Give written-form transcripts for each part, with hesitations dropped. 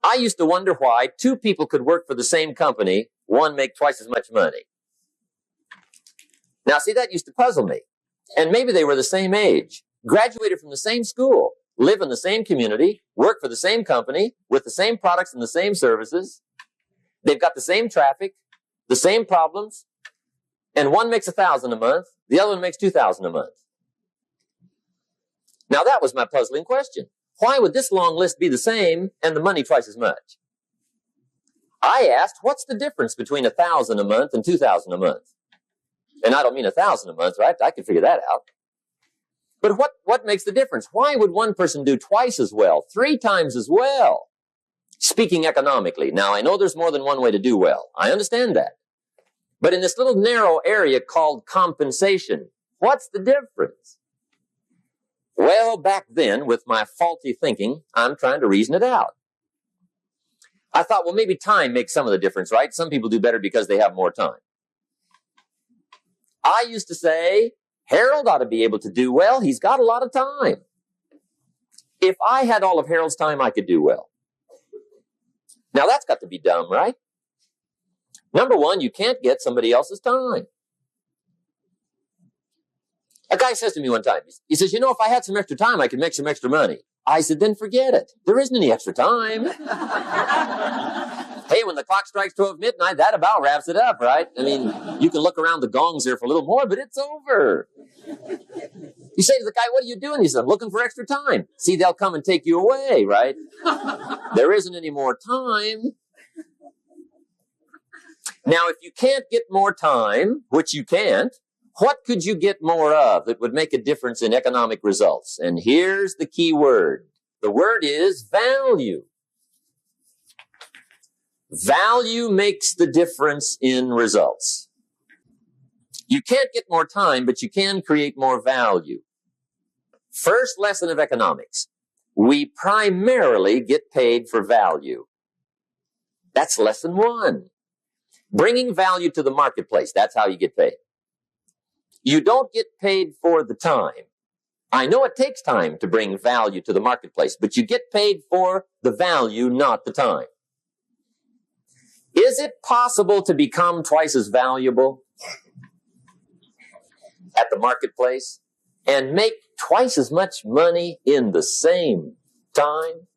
I used to wonder why two people could work for the same company, one make twice as much money. Now, see, that used to puzzle me. And maybe they were the same age, graduated from the same school, live in the same community, work for the same company, with the same products and the same services. They've got the same traffic, the same problems, and one makes $1,000 a month, the other one makes $2,000 a month. Now, that was my puzzling question. Why would this long list be the same and the money twice as much? I asked, what's the difference between $1,000 a month and $2,000 a month? And I don't mean $1,000 a month, right? I can figure that out. But what makes the difference? Why would one person do twice as well, 3 times as well? Speaking economically. Now, I know there's more than one way to do well. I understand that. But in this little narrow area called compensation, what's the difference? Well, back then, with my faulty thinking, I'm trying to reason it out. I thought, well, maybe time makes some of the difference, right? Some people do better because they have more time. I used to say, Harold ought to be able to do well. He's got a lot of time. If I had all of Harold's time, I could do well. Now, that's got to be dumb, right? Number one, you can't get somebody else's time. A guy says to me one time, he says, you know, if I had some extra time, I could make some extra money. I said, then forget it. There isn't any extra time. Hey, when the clock strikes 12 midnight, that about wraps it up, right? I mean, you can look around the gongs there for a little more, but it's over. You say to the guy, what are you doing? He says, I'm looking for extra time. See, they'll come and take you away, right? There isn't any more time. Now, if you can't get more time, which you can't, what could you get more of that would make a difference in economic results? And here's the key word. The word is value. Value makes the difference in results. You can't get more time, but you can create more value. First lesson of economics. We primarily get paid for value. That's lesson 1. Bringing value to the marketplace. That's how you get paid. You don't get paid for the time. I know it takes time to bring value to the marketplace, but you get paid for the value, not the time. Is it possible to become twice as valuable at the marketplace and make twice as much money in the same time?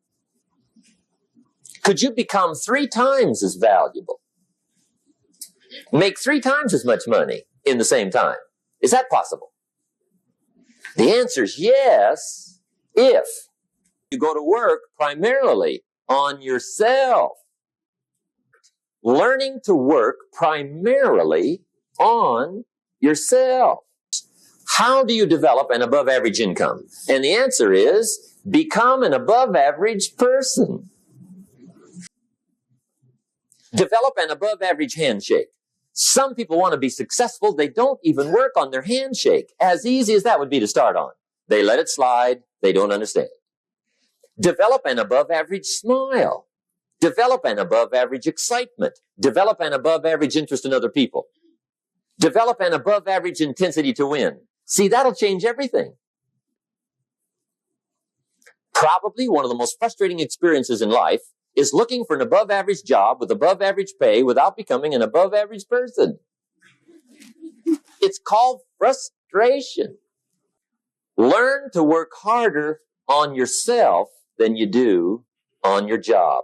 Could you become 3 times as valuable? Make 3 times as much money in the same time? Is that possible? The answer is yes, if you go to work primarily on yourself. Learning to work primarily on yourself. How do you develop an above-average income? And the answer is, become an above-average person. Develop an above-average handshake. Some people want to be successful. They don't even work on their handshake. As easy as that would be to start on. They let it slide. They don't understand. Develop an above-average smile. Develop an above-average excitement. Develop an above-average interest in other people. Develop an above-average intensity to win. See, that'll change everything. Probably one of the most frustrating experiences in life is looking for an above-average job with above-average pay without becoming an above-average person. It's called frustration. Learn to work harder on yourself than you do on your job.